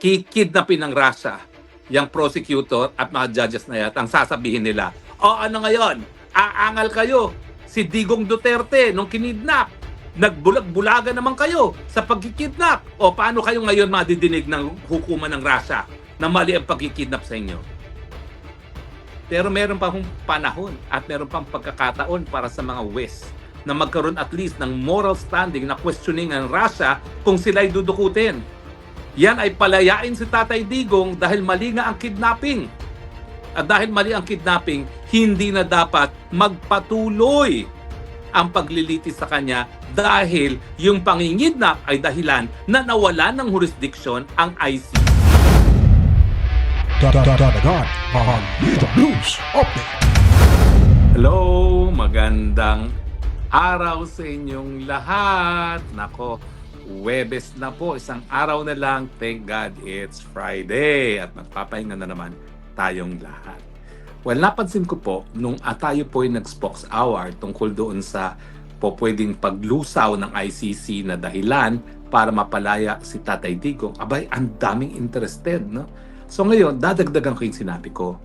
kikidnapin ng Russia yung prosecutor at mga judges na yan, ang sasabihin nila, o ano ngayon, aangal kayo, si Digong Duterte nung kinidnap, nagbulag-bulaga naman kayo sa pagkikidnap. O paano kayo ngayon madidinig ng hukuman ng Russia na mali ang pagkikidnap sa inyo? Pero meron pa hong panahon at meron pang pagkakataon para sa mga West na magkaroon at least ng moral standing na questioning ang Russia kung sila'y dudukutin. Yan ay palayain si Tatay Digong dahil mali nga ang kidnapping. At dahil mali ang kidnapping, hindi na dapat magpatuloy ang paglilitis sa kanya dahil yung pangingidnap ay dahilan na nawalan ng jurisdiction ang ICC. Dagdagan ang Bida News Update. Hello, magandang araw sa inyong lahat. Nako, Huwebes na po, isang araw na lang. Thank God it's Friday at magpapahinga na naman tayong lahat. Well, napansin ko po, nung tayo po yung nag-Spokes Hour tungkol doon sa pwedeng paglusaw ng ICC na dahilan para mapalaya si Tatay Digong, abay, ang daming interested, no? So ngayon, dadagdagan ko yung sinabi ko.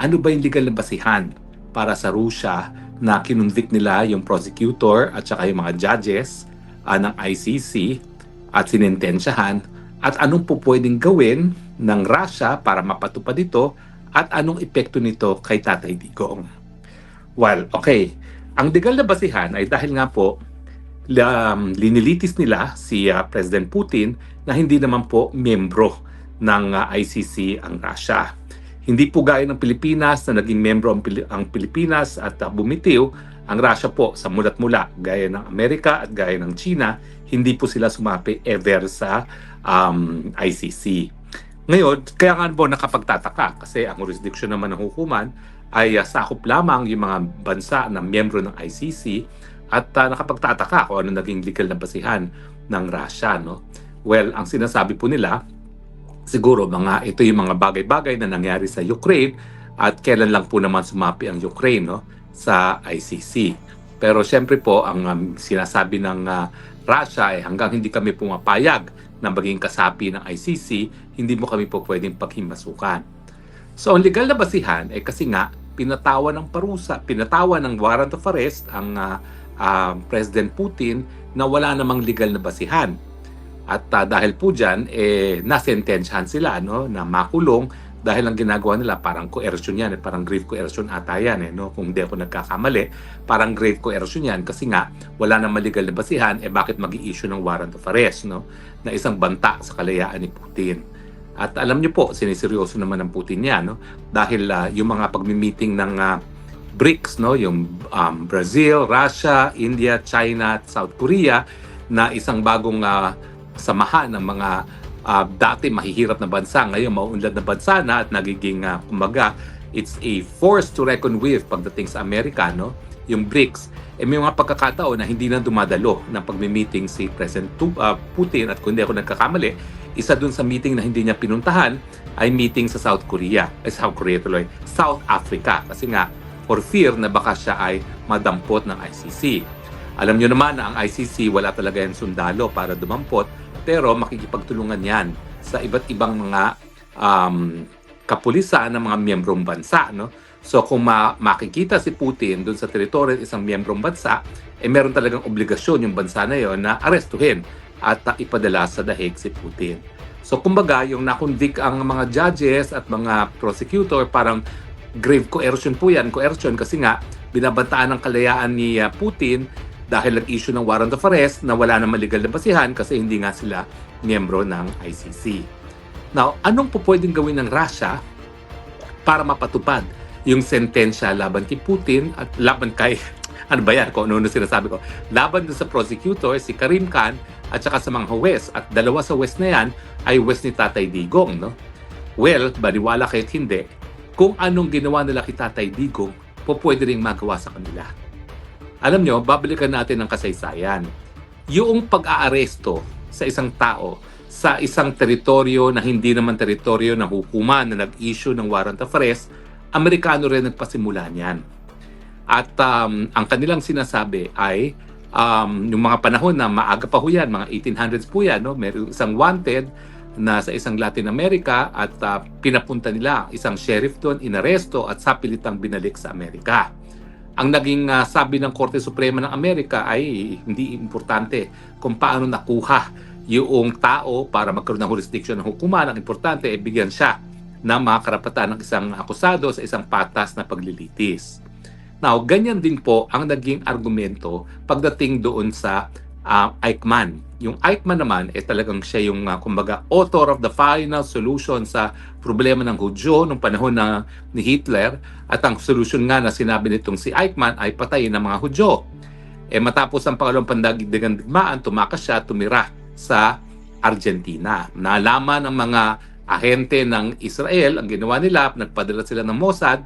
Ano ba yung legal na basihan para sa Russia na kinonvict nila yung prosecutor at saka yung mga judges ng ICC at sinintensyahan, at anong po pwedeng gawin ng Russia para mapatupad ito at anong epekto nito kay Tatay Digong. Well, okay. Ang legal na basihan ay dahil nga po linilitis nila si President Putin na hindi naman po miyembro ng ICC ang Russia. Hindi po gaya ng Pilipinas na naging miyembro ang Pilipinas at bumitiw. Ang Russia po sa mulat-mula, gaya ng Amerika at gaya ng China, hindi po sila sumapi ever sa ICC. Ngayon, kaya nga po nakapagtataka kasi ang jurisdiction naman ng hukuman ay sakop lamang yung mga bansa na miyembro ng ICC at nakapagtataka kung ano naging legal na basihan ng Russia. No? Well, ang sinasabi po nila, siguro ito yung mga bagay-bagay na nangyari sa Ukraine at kailan lang po naman sumapi ang Ukraine, no? Sa ICC. Pero siyempre po, ang sinasabi ng Russia ay hanggang hindi kami pumapayag na maging kasapi ng ICC, hindi mo kami po pwedeng paghimasukan. So, ang legal na basihan ay kasi nga, pinatawan ng parusa, pinatawan ng warrant of arrest ang President Putin na wala namang legal na basihan. At dahil po dyan, nasentensyahan sila, no, na makulong dahil ang ginagawa nila parang coercion yan, parang grave coercion ata yan, no? Kung di ako nagkakamali, parang grave coercion yan kasi nga wala nang legal na basihan, bakit mag-i-issue ng warrant of arrest, no? Na isang banta sa kalayaan ni Putin. At alam niyo po, siniseryoso naman ng Putin yan, no? Dahil yung mga pagmi-meeting ng BRICS, no? Yung Brazil, Russia, India, China at South Korea na isang bagong samahan ng mga dati mahihirap na bansa, ngayon mauunlad na bansa na at nagiging kumaga, it's a force to reckon with pagdating sa Amerika, no? Yung BRICS. May mga pagkakataon na hindi na dumadalo ng pagmi-meeting si President Putin at kung hindi ako nagkakamali, isa dun sa meeting na hindi niya pinuntahan ay meeting sa South Africa kasi nga for fear na baka siya ay madampot ng ICC. Alam niyo naman na ang ICC wala talaga yung sundalo para dumampot, pero makikipagtulungan yan sa iba't ibang mga kapulisan ng mga miyembrong bansa. No? So kung makikita si Putin doon sa teritoryo ng isang miyembrong bansa, meron talagang obligasyon yung bansa na yon na arestuhin at ipadala sa dahig si Putin. So kumbaga, yung nakonvict ang mga judges at mga prosecutor, parang grave coercion po yan. Coercion kasi nga, binabantaan ng kalayaan ni Putin dahil nag-issue ng warrant of arrest na wala namang legal na basihan kasi hindi nga sila miyembro ng ICC. Now, anong po pwedeng gawin ng Russia para mapatupad yung sentensya laban kay Putin at laban kay, ano ba yan, kung ano sinasabi ko, laban dun sa prosecutor, si Karim Khan, at saka sa mga West, at dalawa sa West na yan ay West ni Tatay Digong, no? Well, baliwala kahit hindi, kung anong ginawa nila kay Tatay Digong, po pwede rin magawa sa kanila. Alam nyo, babalikan natin ang kasaysayan. Yung pag-aaresto sa isang tao sa isang teritoryo na hindi naman teritoryo ng hukuman na nag-issue ng warrant of arrest, Amerikano rin nagpasimula niyan. At ang kanilang sinasabi ay yung mga panahon na maaga pa ho yan, mga 1800s po yan, no? May isang wanted na sa isang Latin America at pinapunta nila isang sheriff doon, inaresto at sapilitang binalik sa Amerika. Ang naging sabi ng Korte Suprema ng Amerika ay hindi importante kung paano nakuha yung tao para magkaroon ng jurisdiction ng hukuman. Ang importante ay bigyan siya ng mga karapatan ng isang akusado sa isang patas na paglilitis. Now, ganyan din po ang naging argumento pagdating doon sa Eichmann. Yung Eichmann naman talagang siya yung kumbaga author of the final solution sa problema ng Hudyo nung panahon ni Hitler, at ang solution nga na sinabi nitong si Eichmann ay patayin ng mga Hudyo. Matapos ang pangalawang pandaigdigang digmaan, tumakas siya, tumira sa Argentina. Nalaman ng mga ahente ng Israel ang ginawa nila, nagpadala sila ng Mossad,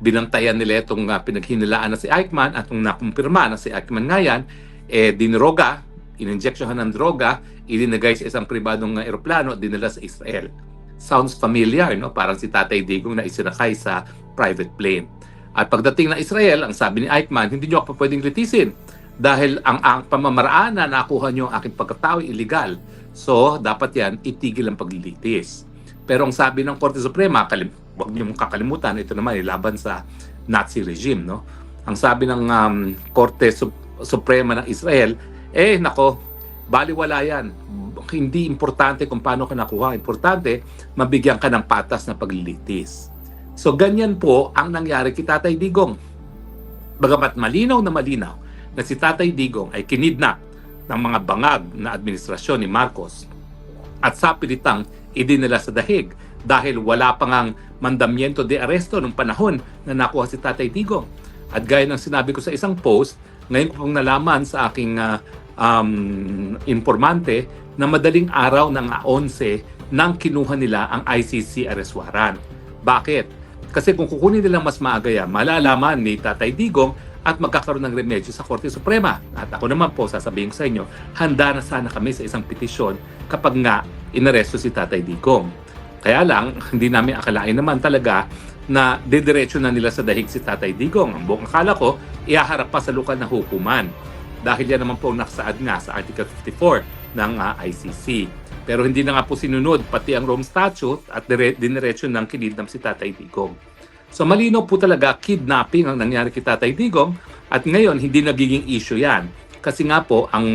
binantayan nila itong pinaghinilaan na si Eichmann, at nung nakumpirma na si Eichmann nga yan, diniroga, ininjeksyohan ng droga, ilinagay sa isang pribadong eroplano at dinala sa Israel. Sounds familiar, no? Parang si Tatay Digong na isinakay sa private plane. At pagdating na Israel, ang sabi ni Eichmann, hindi nyo ako pwedeng litisin dahil ang pamamaraan na nakuha nyo ang aking pagkatao ay illegal. So, dapat yan, itigil ang paglilitis. Pero ang sabi ng Korte Suprema, huwag niyo kakalimutan, ito naman laban sa Nazi regime, no? Ang sabi ng Korte Suprema ng Israel, nako, baliwala yan. Hindi importante kung paano ka nakuha. Importante, mabigyan ka ng patas na paglilitis. So, ganyan po ang nangyari kay Tatay Digong. Bagamat malinaw na si Tatay Digong ay kinidnap ng mga bangag na administrasyon ni Marcos at sapilitang idinala sa dahig dahil wala pang ang mandamiento de aresto nung panahon na nakuha si Tatay Digong. At gaya ng sinabi ko sa isang post, ngayon ko pong nalaman sa aking informante na madaling araw ng 11 nang kinuha nila ang ICC arrest warrant. Bakit? Kasi kung kukunin nilang mas maaga yan, malalaman ni Tatay Digong at magkakaroon ng remedyo sa Korte Suprema. At ako naman po, sasabihin ko sa inyo, handa na sana kami sa isang petisyon kapag nga inaresto si Tatay Digong. Kaya lang, hindi namin akalain naman talaga na didiretso na nila sa dahig si Tatay Digong. Ang buong akala ko, ihaharap pa sa lokal na hukuman. Dahil yan naman po nakasaad nga sa Article 54 ng ICC. Pero hindi na nga po sinunod pati ang Rome Statute at diniretso ng kinidnap si Tatay Digong. So malinaw po talaga, kidnapping ang nangyari kay Tatay Digong, at ngayon hindi nagiging issue yan. Kasi nga po, ang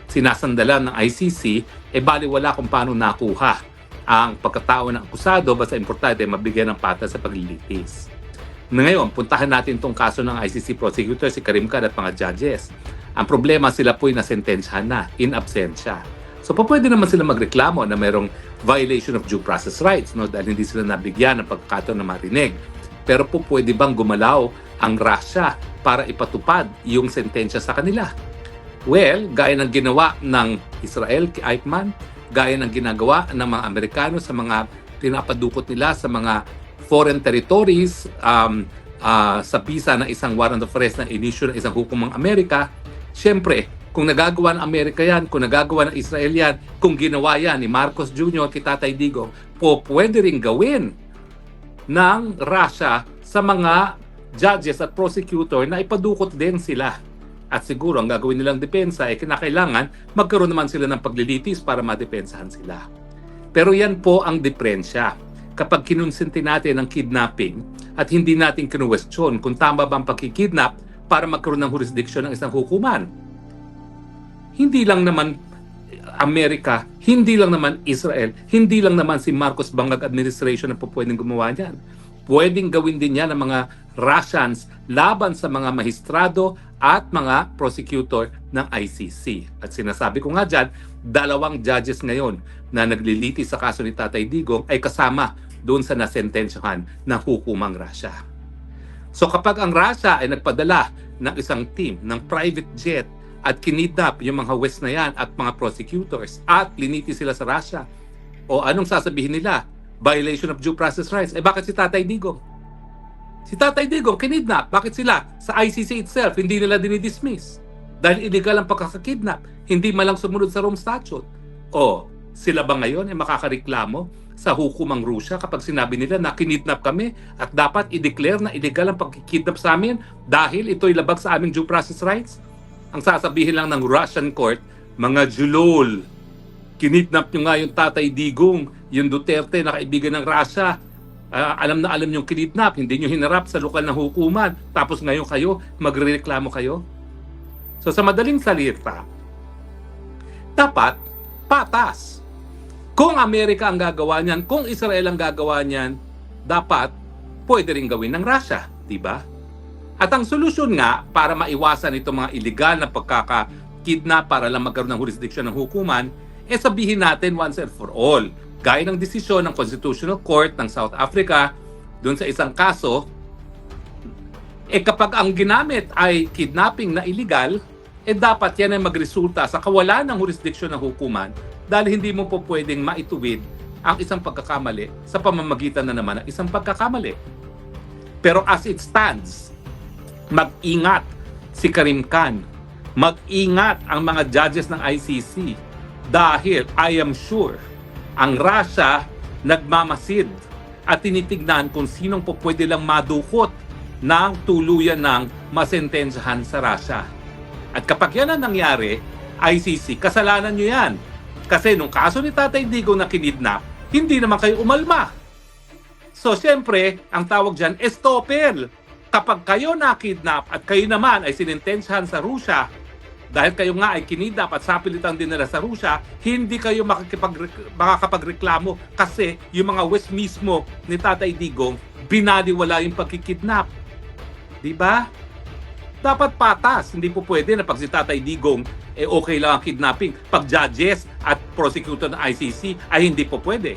sinasandalan ng ICC, baliwala kung paano nakuha ang pagkatao ng akusado, basta importante mabigyan ng patas sa paglilitis. Ngayon, puntahan natin itong kaso ng ICC prosecutor, si Karim Khan at mga judges. Ang problema, sila po'y nasentensyahan na, in absentia. So, pwede naman sila magreklamo na mayroong violation of due process rights, no? Dahil hindi sila nabigyan ng pagkakataon na marinig. Pero pwede bang gumalaw ang Russia para ipatupad yung sentensya sa kanila? Well, gaya ng ginawa ng Israel kay Eichmann, gaya ng ginagawa ng mga Amerikano sa mga pinapadukot nila sa mga foreign territories sa bisa ng isang warrant of arrest na inisyu ng isang hukumang Amerika. Siyempre, kung nagagawa ng Amerika yan, kung nagagawa ng Israel yan, kung ginawa yan ni Marcos Jr. kay Tatay Digong, pwede rin gawin ng Russia sa mga judges at prosecutor na ipadukot din sila. At siguro ang gagawin nilang depensa ay kinakailangan magkaroon naman sila ng paglilitis para madepensahan sila. Pero yan po ang diferensya. Kapag kinonsinti natin ang kidnapping at hindi natin kinuwestiyon kung tama ba ang pagkikidnap para magkaroon ng jurisdiction ng isang hukuman. Hindi lang naman Amerika, hindi lang naman Israel, hindi lang naman si Marcos Bangag administration na po pwedeng gumawa niyan. Pwedeng gawin din yan ng mga Russians laban sa mga mahistrado at mga prosecutor ng ICC. At sinasabi ko nga dyan, 2 judges ngayon na naglilitis sa kaso ni Tatay Digong ay kasama doon sa nasentensyahan ng hukumang Russia. So kapag ang Russia ay nagpadala ng isang team ng private jet at kinidnap yung mga West na yan at mga prosecutors at linitis sila sa Russia, o anong sasabihin nila? Violation of due process rights. Bakit si Tatay Digong? Si Tatay Digong kinidnap. Bakit sila? Sa ICC itself, hindi nila dinidismiss. Dahil illegal ang pagkakakidnap. Hindi malang sumunod sa Rome Statute. O, sila ba ngayon ay makakareklamo sa hukumang Russia kapag sinabi nila na kinidnap kami at dapat i-declare na illegal ang pagkikidnap sa amin dahil ito'y labag sa aming due process rights? Ang sasabihin lang ng Russian court, mga julol, Kinidnap nyo nga yung Tatay Digong, yung Duterte na kaibigan ng Russia. Alam na alam yung kinidnap, hindi nyo hinarap sa lokal na hukuman. Tapos ngayon kayo, magrereklamo kayo. So sa madaling salita, dapat patas. Kung Amerika ang gagawa niyan, kung Israel ang gagawa niyan, dapat pwede rin gawin ng Russia, di ba? At ang solusyon nga para maiwasan itong mga illegal na pagkakakidnap para lang magkaroon ng jurisdiction ng hukuman, sabihin natin once and for all, gaya ng desisyon ng Constitutional Court ng South Africa doon sa isang kaso, kapag ang ginamit ay kidnapping na illegal, dapat yan ay magresulta sa kawalan ng jurisdiction ng hukuman dahil hindi mo po pwedeng maituwid ang isang pagkakamali sa pamamagitan na naman ng isang pagkakamali. Pero as it stands, mag-ingat si Karim Khan, mag-ingat ang mga judges ng ICC dahil I am sure ang Russia nagmamasid at tinitignan kung sinong po pwede lang madukot ng tuluyan ng masentensyahan sa Russia. At kapag yan ang nangyari, ICC, kasalanan nyo yan. Kasi nung kaso ni Tatay Digong na kinidnap, hindi naman kayo umalma. So siyempre, ang tawag dyan, estopel. Kapag kayo nakidnap at kayo naman ay sinintensyahan sa Russia, dahil kayo nga ay kinidnap at sapilitan din nila sa Russia, hindi kayo makakapagreklamo kasi yung mga West mismo ni Tatay Digong, binaliwala yung pagkikidnap. Diba? Dapat patas. Hindi po pwede na pag si Tatay Digong okay lang ang kidnapping. Pag judges at prosecutor ng ICC ay hindi po pwede.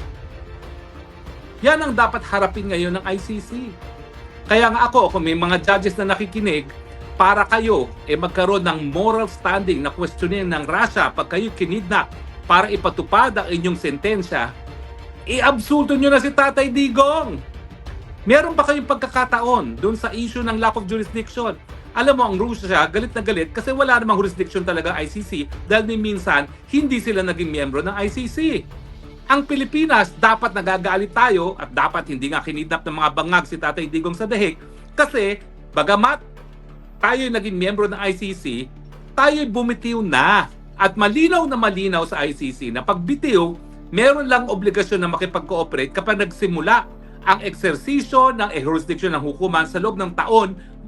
Yan ang dapat harapin ngayon ng ICC. Kaya nga ako, kung may mga judges na nakikinig, para kayo magkaroon ng moral standing na questionin ng Russia pag kayo kinidnap para ipatupad ang inyong sentensya, i-absolto nyo na si Tatay Digong. Meron ba kayong pagkakataon dun sa issue ng lack of jurisdiction? Alam mo, ang Russia, galit na galit kasi wala namang jurisdiction talaga ICC dahil ni minsan, hindi sila naging miyembro ng ICC. Ang Pilipinas, dapat nagagalit tayo at dapat hindi nga kinidnap ng mga bangag si Tatay Digong sa dahig kasi bagamat tayo naging miyembro ng ICC, tayo bumitiw na. At malinaw na malinaw sa ICC na pagbitiw, meron lang obligasyon na makipag-cooperate kapag nagsimula ang eksersisyo ng jurisdiction ng hukuman sa loob ng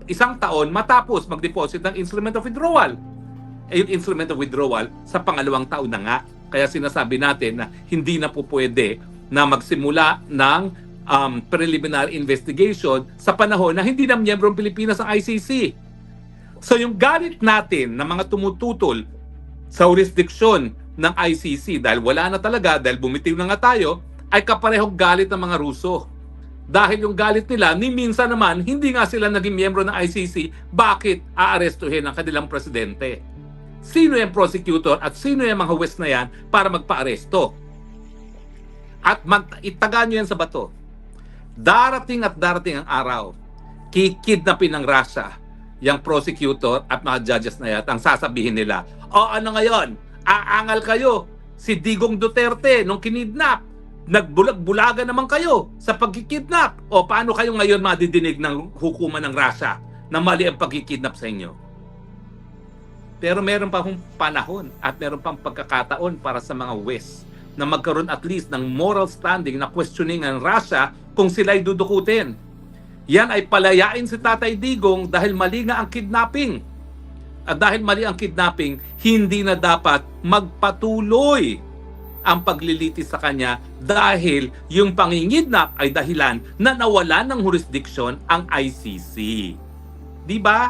isang taon matapos mag-deposit ng instrument of withdrawal. Yung instrument of withdrawal sa pangalawang taon na nga. Kaya sinasabi natin na hindi na po pwede na magsimula ng preliminary investigation sa panahon na hindi na miyembro ng Pilipinas ang ICC. So yung galit natin na mga tumututol sa jurisdiction ng ICC dahil wala na talaga, dahil bumitiw na nga tayo, ay kaparehong galit ng mga Ruso. Dahil yung galit nila, ni minsan naman, hindi nga sila naging miyembro ng ICC, bakit aarestuhin ang kanilang presidente? Sino yung prosecutor at sino yung mga huwes na yan para magpa-aresto? At itagaan nyo yan sa bato. Darating at darating ang araw, kikidnapin ng Russia yung prosecutor at mga judges na yan. Ang sasabihin nila, ano ngayon? Aangal kayo. Si Digong Duterte nung kinidnap, nagbulag-bulaga naman kayo sa pagkikidnap. O paano kayo ngayon madidinig ng hukuman ng Russia na mali ang pagkikidnap sa inyo? Pero meron pa hong panahon at meron pang pagkakataon para sa mga West na magkaroon at least ng moral standing na questioning ang Russia kung sila'y dudukutin. Yan ay palayain si Tatay Digong dahil mali nga ang kidnapping. At dahil mali ang kidnapping, hindi na dapat magpatuloy ang paglilitis sa kanya dahil yung pangingidnap ay dahilan na nawalan ng jurisdiction ang ICC. Di ba?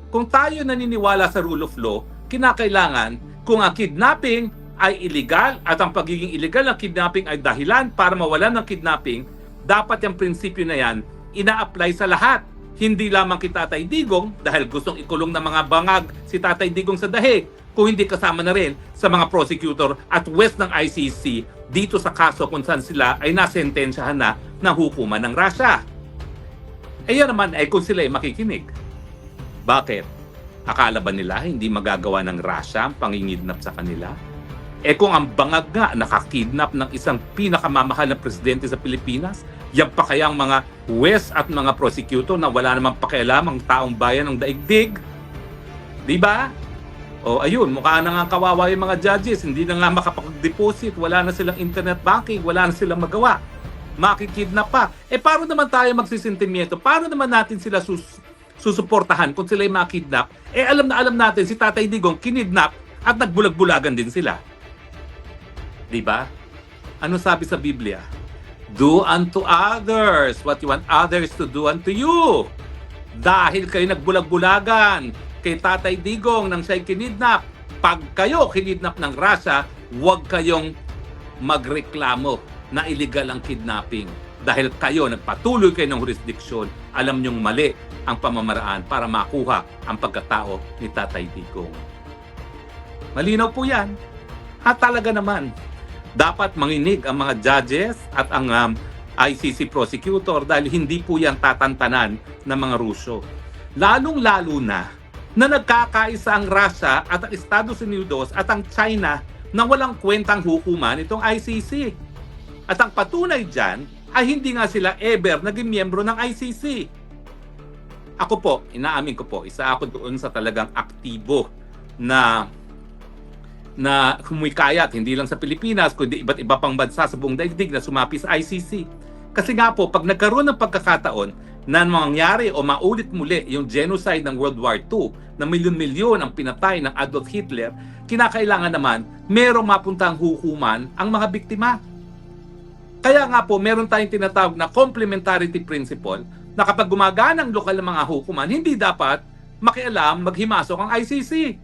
Kung tayo naniniwala sa rule of law, kinakailangan kung ang kidnapping ay illegal at ang pagiging illegal ng kidnapping ay dahilan para mawalan ng kidnapping, dapat yung prinsipyo na yan ina-apply sa lahat. Hindi lamang kay Tatay Digong dahil gustong ikulong ng mga bangag si Tatay Digong sa dahig, kung hindi kasama na rin sa mga prosecutor at west ng ICC dito sa kaso kung saan sila ay nasentensyahan na ng hukuman ng Russia. Yan naman ay kung sila ay makikinig. Bakit? Akala ba nila hindi magagawa ng Russia ang pangingidnap sa kanila? Kung ang bangag nga nakakidnap ng isang pinakamamahal na presidente sa Pilipinas, yan pa kaya ang mga west at mga prosecutor na wala namang pakialam ang taong bayan ng daigdig? Di ba? O ayun, mukha na nga kawawa yung mga judges, hindi na nga makapag-deposit, wala na silang internet banking, wala na silang magawa. Makikidnap pa. Paano naman tayo magsisentimiento? Paano naman natin sila susuportahan kung sila'y makidnap? Alam na alam natin si Tatay Digong kinidnap at nagbulag-bulagan din sila. Di ba? Ano sabi sa Biblia? Do unto others what you want others to do unto you. Dahil kayo nagbulag-bulagan kay Tatay Digong nang siya'y kinidnap, pag kayo kinidnap ng Russia, huwag kayong magreklamo na illegal ang kidnapping. Dahil kayo, nagpatuloy kayo ng jurisdiksyon, alam nyong mali ang pamamaraan para makuha ang pagkatao ni Tatay Digong. Malinaw po yan. At talaga naman, dapat manginig ang mga judges at ang ICC prosecutor dahil hindi po yan tatantanan ng mga Ruso. Lalong-lalo na nagkakaisa ang Russia at ang Estados Unidos at ang China na walang kwentang hukuman itong ICC. At ang patunay dyan ay hindi nga sila ever naging miyembro ng ICC. Ako po, inaamin ko po, isa ako doon sa talagang aktibo na humikayat, hindi lang sa Pilipinas, kundi iba't iba pang bansa sa buong daigdig na sumapi sa ICC. Kasi nga po, pag nagkaroon ng pagkakataon na mangyari o maulit muli yung genocide ng World War II, na milyon-milyon ang pinatay ng Adolf Hitler, kinakailangan naman merong mapuntang hukuman ang mga biktima. Kaya nga po, meron tayong tinatawag na complementarity principle na kapag gumagana ang lokal na mga hukuman, hindi dapat makialam, maghimasok ang ICC.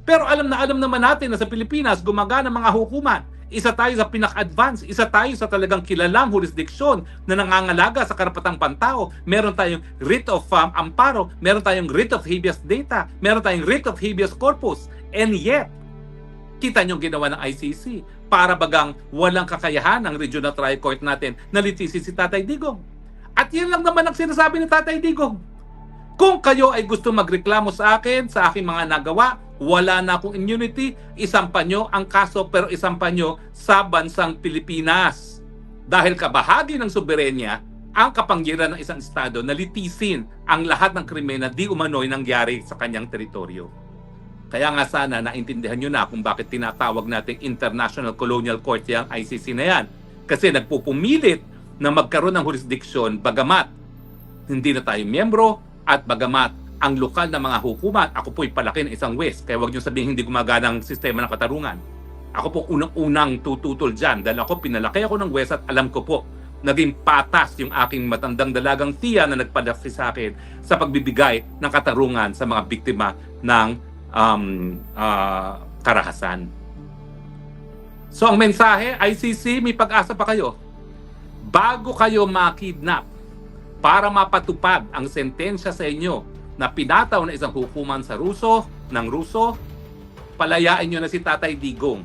Pero alam na alam naman natin na sa Pilipinas, gumagana mga hukuman. Isa tayo sa pinaka-advance, isa tayo sa talagang kilalang jurisdiksyon na nangangalaga sa karapatang pantao. Meron tayong writ of amparo, meron tayong writ of habeas data, meron tayong writ of habeas corpus. And yet, kita nyo ginawa ng ICC para bagang walang kakayahan ng Regional Trial Court natin na litisi si Tatay Digong. At yan lang naman ang sinasabi ni Tatay Digong. Kung kayo ay gusto magreklamo sa akin, sa aking mga nagawa, wala na akong immunity, isampa nyo ang kaso pero isampa nyo sa bansang Pilipinas. Dahil kabahagi ng soberenya ang kapangyarihan ng isang estado na litisin ang lahat ng krimen na di umano'y nangyari sa kanyang teritoryo. Kaya nga sana naintindihan nyo na kung bakit tinatawag nating International Colonial Court yung ICC na yan. Kasi nagpupumilit na magkaroon ng jurisdiksyon bagamat hindi na tayo miyembro at bagamat ang lokal na mga hukuman, ako po'y palaki ng isang West. Kaya huwag nyo sabihin hindi gumagana ang sistema ng katarungan. Ako po unang-unang tututol dyan dahil ako pinalaki ako ng West at alam ko po naging patas yung aking matandang dalagang tiya na nagpalaki sa akin sa pagbibigay ng katarungan sa mga biktima ng karahasan. So ang mensahe, ICC, may pag-asa pa kayo. Bago kayo makidnap para mapatupad ang sentensya sa inyo na pinataw na isang hukuman sa Ruso, palayain nyo na si Tatay Digong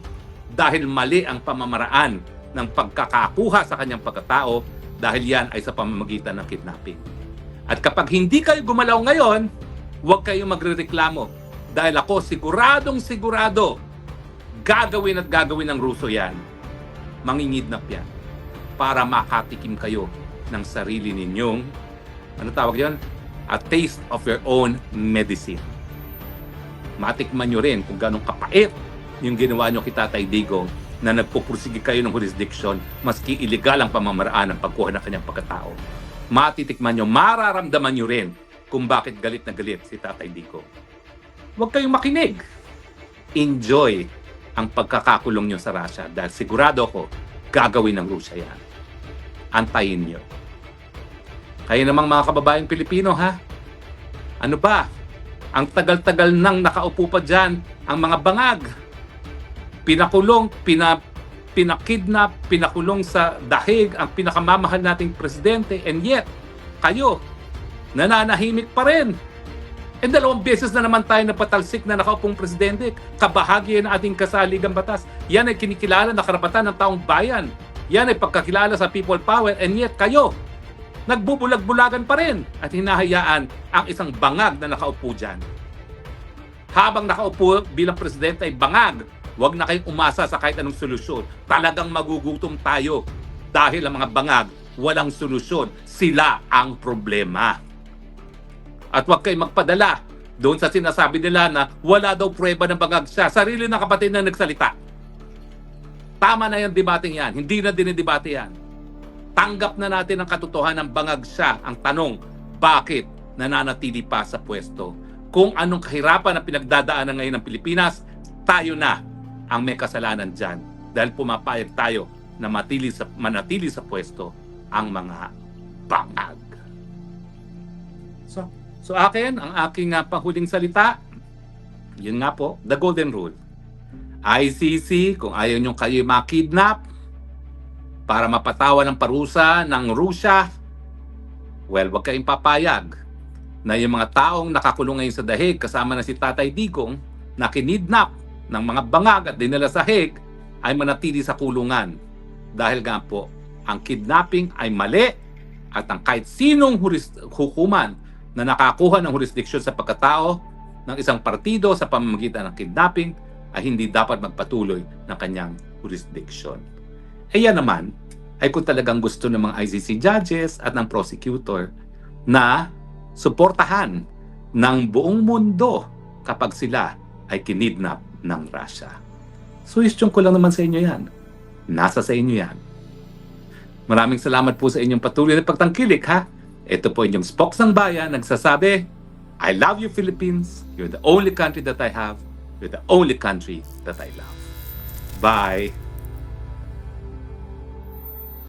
dahil mali ang pamamaraan ng pagkakakuha sa kanyang pagkatao dahil yan ay sa pamamagitan ng kidnapping. At kapag hindi kayo gumalaw ngayon, huwag kayong magrereklamo. Dahil ako sigurado, gagawin ng Ruso yan. Mangingidnap yan. Para makatikim kayo ng sarili ninyong, ano tawag yan? A taste of your own medicine. Matikman nyo rin kung ganong kapait yung ginawa nyo kay Tatay Digong na nagpupursige kayo ng jurisdiction maski illegal ang pamamaraan ng pagkuha ng kanyang pagkatao. Matitikman nyo, mararamdaman nyo rin kung bakit galit na galit si Tatay Digong. Huwag kayong makinig. Enjoy ang pagkakakulong nyo sa Russia dahil sigurado ako gagawin ng Russia yan. Antayin nyo. Kayo namang mga kababayang Pilipino, ha? Ano ba? Ang tagal-tagal nang nakaupo pa dyan ang mga bangag. Pinakulong, pinakidnap, pinakulong sa dahig ang pinakamamahal nating presidente and yet, kayo, nananahimik pa rin. And 2 beses na naman tayo napatalsik na nakaupong presidente, kabahagi ng ating kasaligang batas. Yan ay kinikilala na karapatan ng taong bayan. Yan ay pagkakilala sa people power and yet kayo, nagbubulag-bulagan pa rin at hinahayaan ang isang bangag na nakaupo dyan. Habang nakaupo bilang presidente ay bangag, huwag na kayong umasa sa kahit anong solusyon. Talagang magugutom tayo dahil ang mga bangag walang solusyon. Sila ang problema. At huwag kayong magpadala Doon sa sinasabi nila na wala daw pruweba ng bangag siya. Sarili ng kapatid na nagsalita. Tama na yung debating yan. Hindi na dinidebate yan. Tanggap na natin ang katotohanan ng bangag siya. Ang tanong, bakit nananatili pa sa pwesto? Kung anong kahirapan na pinagdadaanan ngayon ng Pilipinas, tayo na ang may kasalanan dyan. Dahil pumapayag tayo na manatili sa pwesto ang mga bangag. So akin, ang aking panghuling salita, yun nga po, the golden rule. ICC, kung ayaw nyo kayo makidnap para mapatawan ng parusa ng Rusya, well, wag kayong papayag na yung mga taong nakakulong ngayon sa dahig kasama na si Tatay Digong na kinidnap ng mga bangag at dinala sa Hague ay manatili sa kulungan. Dahil nga po, ang kidnapping ay mali at ang kahit sinong hukuman na nakakuha ng jurisdiksyon sa pagkatao ng isang partido sa pamamagitan ng kidnapping ay hindi dapat magpatuloy ng kanyang jurisdiction. E yan naman ay kung talagang gusto ng mga ICC judges at ng prosecutor na suportahan ng buong mundo kapag sila ay kinidnap ng Russia. Suhestyon ko lang naman sa inyo yan. Nasa sa inyo yan. Maraming salamat po sa inyong patuloy na pagtangkilik, ha? Ito po inyong Spokes ng Bayan nagsasabi, I love you Philippines. You're the only country that I have. You're the only country that I love. Bye!